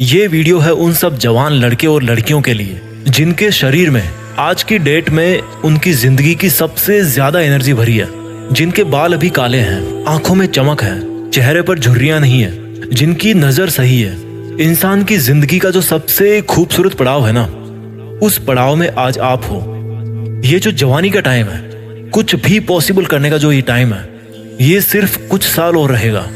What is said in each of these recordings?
ये वीडियो है उन सब जवान लड़के और लड़कियों के लिए जिनके शरीर में आज की डेट में उनकी जिंदगी की सबसे ज्यादा एनर्जी भरी है, जिनके बाल अभी काले हैं, आंखों में चमक है, चेहरे पर झुर्रियां नहीं है, जिनकी नजर सही है। इंसान की जिंदगी का जो सबसे खूबसूरत पड़ाव है ना, उस पड़ाव में आज आप हो। ये जो जवानी का टाइम है, कुछ भी पॉसिबल करने का जो ये टाइम है, ये सिर्फ कुछ साल और रहेगा।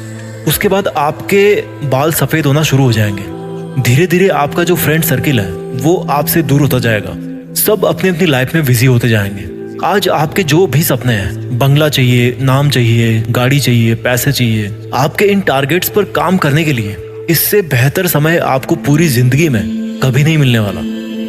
उसके बाद आपके बाल सफेद होना शुरू हो जाएंगे। धीरे धीरे आपका जो फ्रेंड सर्किल है वो आपसे दूर होता जाएगा। सब अपनी अपनी लाइफ में बिजी होते जाएंगे। आज आपके जो भी सपने हैं, बंगला चाहिए, नाम चाहिए, गाड़ी चाहिए, पैसे चाहिए, आपके इन टारगेट्स पर काम करने के लिए इससे बेहतर समय आपको पूरी जिंदगी में कभी नहीं मिलने वाला।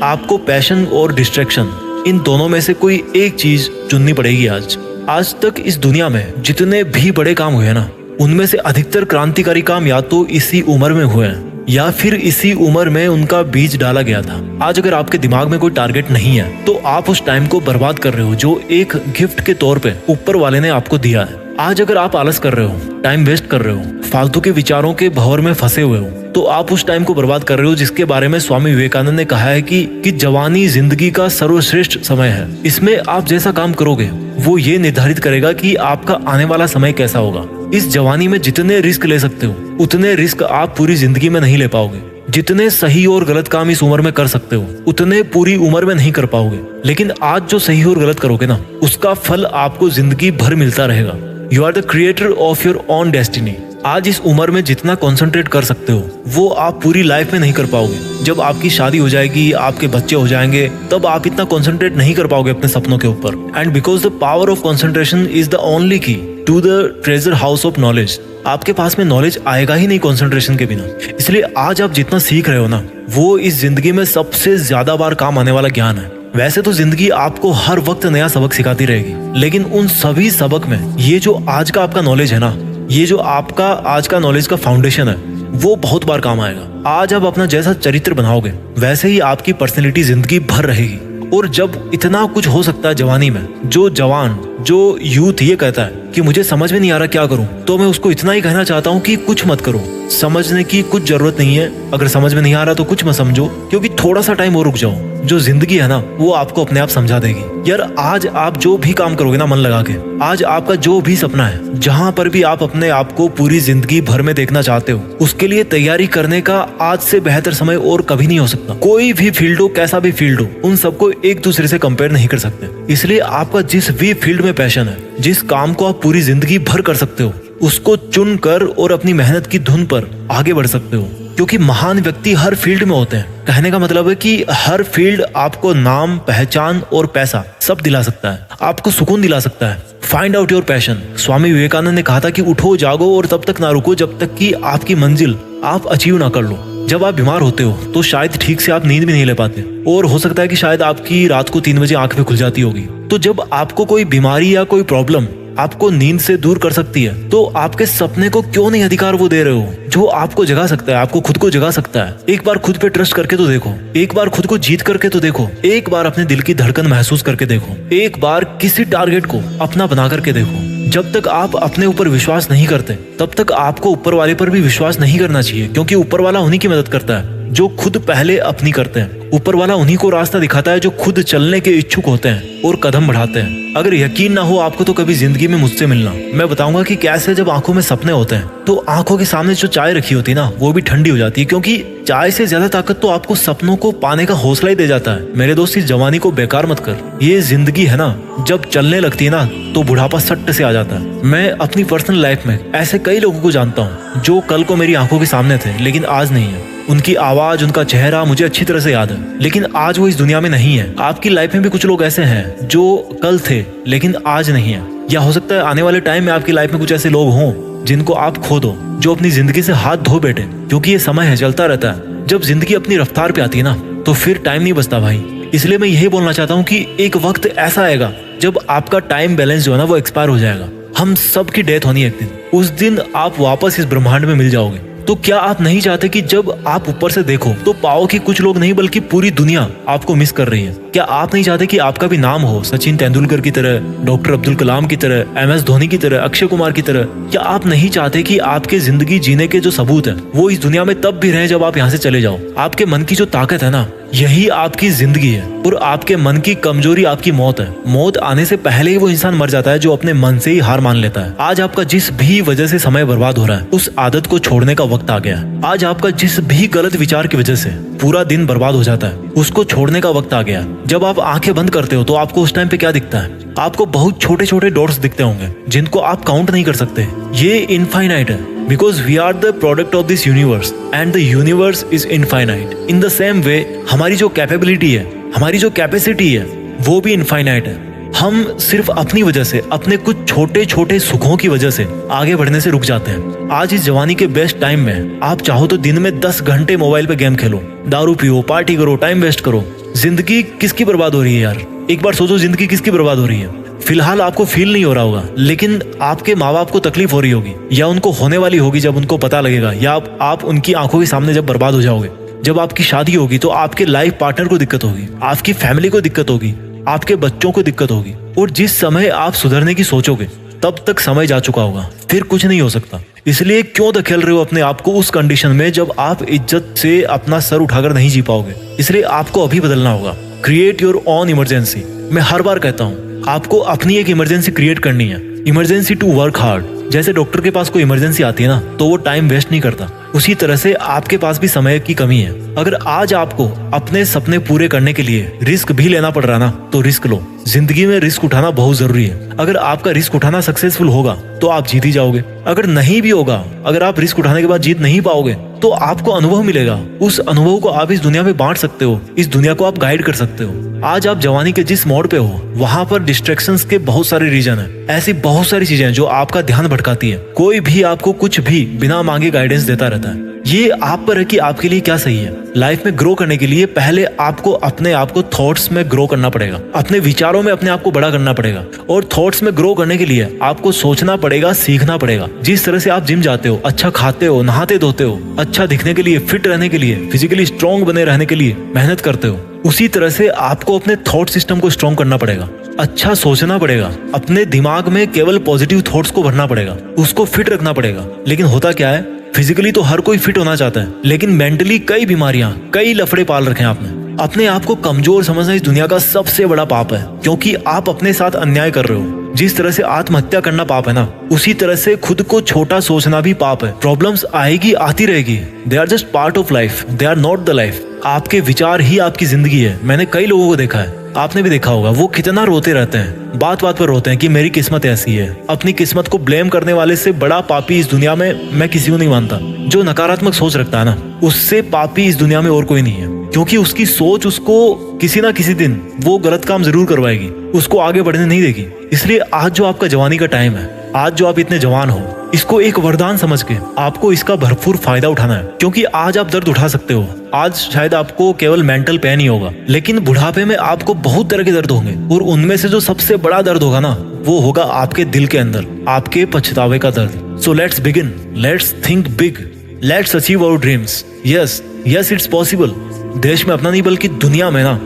आपको पैशन और डिस्ट्रैक्शन, इन दोनों में से कोई एक चीज चुननी पड़ेगी। आज तक इस दुनिया में जितने भी बड़े काम हुए ना, उनमें से अधिकतर क्रांतिकारी काम या तो इसी उम्र में हुए हैं या फिर इसी उम्र में उनका बीज डाला गया था। आज अगर आपके दिमाग में कोई टारगेट नहीं है तो आप उस टाइम को बर्बाद कर रहे हो जो एक गिफ्ट के तौर पे ऊपर वाले ने आपको दिया है। आज अगर आप आलस कर रहे हो, टाइम वेस्ट कर रहे हो, फालतू के विचारों के भंवर में फंसे हुए हो, तो आप उस टाइम को बर्बाद कर रहे हो जिसके बारे में स्वामी विवेकानंद ने कहा है कि जवानी जिंदगी का सर्वश्रेष्ठ समय है। इसमें आप जैसा काम करोगे वो ये निर्धारित करेगा कि आपका आने वाला समय कैसा होगा। इस जवानी में जितने रिस्क ले सकते हो उतने रिस्क आप पूरी जिंदगी में नहीं ले पाओगे। जितने सही और गलत काम इस उम्र में कर सकते हो उतने पूरी उम्र में नहीं कर पाओगे। लेकिन आज जो सही और गलत करोगे ना, उसका फल आपको जिंदगी भर मिलता रहेगा। You are the creator of your own destiny. आज इस उम्र में जितना कंसंट्रेट कर सकते हो वो आप पूरी लाइफ में नहीं कर पाओगे। जब आपकी शादी हो जाएगी, आपके बच्चे हो जाएंगे, तब आप इतना कंसंट्रेट नहीं कर पाओगे अपने सपनों के ऊपर। And because the power of concentration is the only key to the treasure house of knowledge. आपके पास में नॉलेज आएगा ही नहीं कंसंट्रेशन के बिना। इसलिए आज आप जितना सीख रहे हो ना, वो इस जिंदगी में सबसे ज्यादा बार काम आने वाला ज्ञान है। वैसे तो जिंदगी आपको हर वक्त नया सबक सिखाती रहेगी, लेकिन उन सभी सबक में ये जो आज का आपका नॉलेज है ना, ये जो आपका आज का नॉलेज का फाउंडेशन है, वो बहुत बार काम आएगा। आज आप अपना जैसा चरित्र बनाओगे वैसे ही आपकी पर्सनैलिटी जिंदगी भर रहेगी। और जब इतना कुछ हो सकता है जवानी में, जो जवान, जो यूथ ये कहता है कि मुझे समझ में नहीं आ रहा क्या करूं, तो मैं उसको इतना ही कहना चाहता हूं कि कुछ मत करो। समझने की कुछ जरूरत नहीं है। अगर समझ में नहीं आ रहा तो कुछ मत समझो, क्योंकि थोड़ा सा टाइम और रुक जाओ। जो जिंदगी है ना, वो आपको अपने आप समझा देगी। यार आज आप जो भी काम करोगे ना मन लगा के, आज आपका जो भी सपना है, जहां पर भी आप अपने आप को पूरी जिंदगी भर में देखना चाहते हो, उसके लिए तैयारी करने का आज से बेहतर समय और कभी नहीं हो सकता। कोई भी फील्ड हो, कैसा भी फील्ड हो, उन सबको एक दूसरे से कंपेयर नहीं कर सकते। इसलिए आपका जिस भी फील्ड में पैशन है, जिस काम को आप पूरी जिंदगी भर कर सकते हो, उसको चुन कर और अपनी मेहनत की धुन पर आगे बढ़ सकते हो। क्योंकि महान व्यक्ति हर फील्ड में होते हैं। कहने का मतलब है कि हर फील्ड आपको नाम, पहचान और पैसा सब दिला सकता है, आपको सुकून दिला सकता है। Find out your passion. Swami Vivekananda ने कहा था कि उठो, जागो और तब तक ना रुको जब तक कि आपकी मंजिल आप अचीव ना कर लो। जब आप बीमार होते हो तो शायद ठीक से आप नींद भी नहीं ले पाते, और हो सकता है कि शायद आपकी रात को 3 बजे आंख भी खुल जाती होगी। तो जब आपको कोई बीमारी या कोई प्रॉब्लम आपको नींद से दूर कर सकती है, तो आपके सपने को क्यों नहीं अधिकार वो दे रहे हो जो आपको जगा सकता है, आपको खुद को जगा सकता है। एक बार खुद पे ट्रस्ट करके तो देखो, एक बार खुद को जीत करके तो देखो, एक बार अपने दिल की धड़कन महसूस करके देखो, एक बार किसी टारगेट को अपना बना करके देखो। जब तक आप अपने ऊपर विश्वास नहीं करते तब तक आपको ऊपर वाले पर भी विश्वास नहीं करना चाहिए, क्योंकि ऊपर वाला उन्हीं की मदद करता है जो खुद पहले अपनी करते हैं। ऊपर वाला उन्हीं को रास्ता दिखाता है जो खुद चलने के इच्छुक होते हैं और कदम बढ़ाते हैं। अगर यकीन ना हो आपको तो कभी जिंदगी में मुझसे मिलना, मैं बताऊंगा कि कैसे जब आंखों में सपने होते हैं तो आंखों के सामने जो चाय रखी होती है ना, वो भी ठंडी हो जाती है। क्योंकि चाय से ज्यादा ताकत तो आपको सपनों को पाने का हौसला ही दे जाता है। मेरे दोस्त, इस जवानी को बेकार मत कर। ये जिंदगी है ना, जब चलने लगती है ना तो बुढ़ापा सट्ट से आ जाता है। मैं अपनी पर्सनल लाइफ में ऐसे कई लोगों को जानता हूँ जो कल को मेरी आंखों के सामने थे लेकिन आज नहीं है। उनकी आवाज, उनका चेहरा मुझे अच्छी तरह से याद है, लेकिन आज वो इस दुनिया में नहीं है। आपकी लाइफ में भी कुछ लोग ऐसे हैं जो कल थे लेकिन आज नहीं है। या हो सकता है आने वाले टाइम में आपकी लाइफ में कुछ ऐसे लोग हों जिनको आप खो दो, जो अपनी जिंदगी से हाथ धो बैठे। क्योंकि ये समय है, चलता रहता है। जब जिंदगी अपनी रफ्तार पे आती है ना, तो फिर टाइम नहीं बचता भाई। इसलिए मैं यही बोलना चाहता हूँ कि एक वक्त ऐसा आएगा जब आपका टाइम बैलेंस जो है ना, वो एक्सपायर हो जाएगा। हम सब की डेथ होनी है एक दिन। उस दिन आप वापस इस ब्रह्मांड में मिल जाओगे। तो क्या आप नहीं चाहते कि जब आप ऊपर से देखो तो पाओ कि कुछ लोग नहीं बल्कि पूरी दुनिया आपको मिस कर रही है। क्या आप नहीं चाहते कि आपका भी नाम हो सचिन तेंदुलकर की तरह, डॉक्टर अब्दुल कलाम की तरह, MS धोनी की तरह, अक्षय कुमार की तरह? क्या आप नहीं चाहते कि आपके जिंदगी जीने के जो सबूत है वो इस दुनिया में तब भी रहे जब आप यहाँ से चले जाओ? आपके मन की जो ताकत है ना, यही आपकी जिंदगी है। और आपके मन की कमजोरी आपकी मौत है। मौत आने से पहले ही वो इंसान मर जाता है जो अपने मन से ही हार मान लेता है। आज आपका जिस भी वजह से समय बर्बाद हो रहा है, उस आदत को छोड़ने का वक्त आ गया है। आज आपका जिस भी गलत विचार की वजह से पूरा दिन बर्बाद हो जाता है, उसको छोड़ने का वक्त आ गया। जब आप आंखें बंद करते हो तो आपको उस टाइम पे क्या दिखता है? आपको बहुत छोटे छोटे डॉट्स दिखते होंगे जिनको आप काउंट नहीं कर सकते। ये इनफाइनाइट है, because we are the product of this universe and the universe is infinite. In the same way, हमारी जो कैपेबिलिटी है, हमारी जो कैपेसिटी है, वो भी इनफाइनाइट है। हम सिर्फ अपनी वजह से, अपने कुछ छोटे छोटे सुखों की वजह से आगे बढ़ने से रुक जाते हैं। आज इस जवानी के बेस्ट टाइम में आप चाहो तो दिन में 10 घंटे मोबाइल पे गेम खेलो, दारू पियो, पार्टी करो, टाइम वेस्ट करो। जिंदगी किसकी बर्बाद हो रही है यार? एक बार सोचो, जिंदगी किसकी बर्बाद हो रही है? फिलहाल आपको फील नहीं हो रहा होगा, लेकिन आपके माँ बाप को तकलीफ हो रही होगी, या उनको होने वाली होगी जब उनको पता लगेगा, या आप उनकी आंखों के सामने जब बर्बाद हो जाओगे। जब आपकी शादी होगी तो आपके लाइफ पार्टनर को दिक्कत होगी, आपकी फैमिली को दिक्कत होगी, आपके बच्चों को दिक्कत होगी। और जिस समय आप सुधरने की सोचोगे तब तक समय जा चुका होगा, फिर कुछ नहीं हो सकता। इसलिए क्यों धकेल रहे हो अपने आप को उस कंडीशन में जब आप इज्जत से अपना सर उठाकर नहीं जी पाओगे? इसलिए आपको अभी बदलना होगा। Create your own emergency. मैं हर बार कहता हूँ, आपको अपनी एक इमरजेंसी क्रिएट करनी है। Emergency to work hard. जैसे डॉक्टर के पास कोई इमरजेंसी आती है ना, तो वो टाइम वेस्ट नहीं करता, उसी तरह से आपके पास भी समय की कमी है। अगर आज आपको अपने सपने पूरे करने के लिए रिस्क भी लेना पड़ रहा ना, तो रिस्क लो। जिंदगी में रिस्क उठाना बहुत जरूरी है। अगर आपका रिस्क उठाना सक्सेसफुल होगा तो आप जीत ही जाओगे। अगर नहीं भी होगा, अगर आप रिस्क उठाने के बाद जीत नहीं पाओगे, तो आपको अनुभव मिलेगा। उस अनुभव को आप इस दुनिया में बांट सकते हो, इस दुनिया को आप गाइड कर सकते हो। आज आप जवानी के जिस मोड़ पे हो, वहां पर डिस्ट्रैक्शंस के बहुत सारे रीजन है। ऐसी बहुत सारी चीजें जो आपका ध्यान भटकाती है। कोई भी आपको कुछ भी बिना मांगे गाइडेंस देता रहता है। ये आप पर है कि आपके लिए क्या सही है। लाइफ में ग्रो करने के लिए पहले आपको अपने आप को थॉट्स में ग्रो करना पड़ेगा, अपने विचारों में अपने आप को बड़ा करना पड़ेगा। और थॉट्स में ग्रो करने के लिए आपको सोचना पड़ेगा, सीखना पड़ेगा। जिस तरह से आप जिम जाते हो, अच्छा खाते हो, नहाते धोते हो, अच्छा दिखने के लिए, फिट रहने के लिए, फिजिकली स्ट्रॉन्ग बने रहने के लिए मेहनत करते हो, उसी तरह से आपको अपने थॉट सिस्टम को स्ट्रॉन्ग करना पड़ेगा। अच्छा सोचना पड़ेगा, अपने दिमाग में केवल पॉजिटिव थॉट्स को भरना पड़ेगा, उसको फिट रखना पड़ेगा। लेकिन होता क्या है, फिजिकली तो हर कोई फिट होना चाहता है, लेकिन मेंटली कई बीमारियां, कई लफड़े पाल रखे हैं आपने। अपने आप को कमजोर समझना इस दुनिया का सबसे बड़ा पाप है, क्योंकि आप अपने साथ अन्याय कर रहे हो। जिस तरह से आत्महत्या करना पाप है ना, उसी तरह से खुद को छोटा सोचना भी पाप है। प्रॉब्लम्स आएगी, आती रहेगी। They are just part of life, they are not the life. आपके विचार ही आपकी जिंदगी है। मैंने कई लोगों को देखा है, आपने भी देखा होगा, वो कितना रोते रहते हैं, बात बात पर रोते हैं कि मेरी किस्मत ऐसी है। अपनी किस्मत को ब्लेम करने वाले से बड़ा पापी इस दुनिया में मैं किसी को नहीं मानता। जो नकारात्मक सोच रखता है ना, उससे पापी इस दुनिया में और कोई नहीं है, क्योंकि उसकी सोच उसको किसी ना किसी दिन वो गलत काम जरूर करवाएगी, उसको आगे बढ़ने नहीं देगी। इसलिए आज जो आपका जवानी का टाइम है, आज जो आप इतने जवान हो, इसको एक वरदान समझ के आपको इसका भरपूर फायदा उठाना है। क्योंकि आज आप दर्द उठा सकते हो। आज शायद आपको केवल मेंटल पेन ही होगा, लेकिन बुढ़ापे में आपको बहुत तरह के दर्द होंगे, और उनमें से जो सबसे बड़ा दर्द होगा ना, वो होगा आपके दिल के अंदर, आपके पछतावे का दर्द। So let's begin, let's think big, let's achieve our dreams. Yes yes, it's possible. देश में अपना नहीं बल्कि दुनिया में ना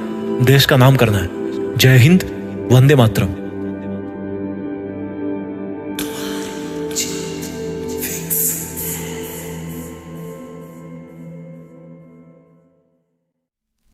देश का नाम करना है। जय हिंद, वंदे मातरम।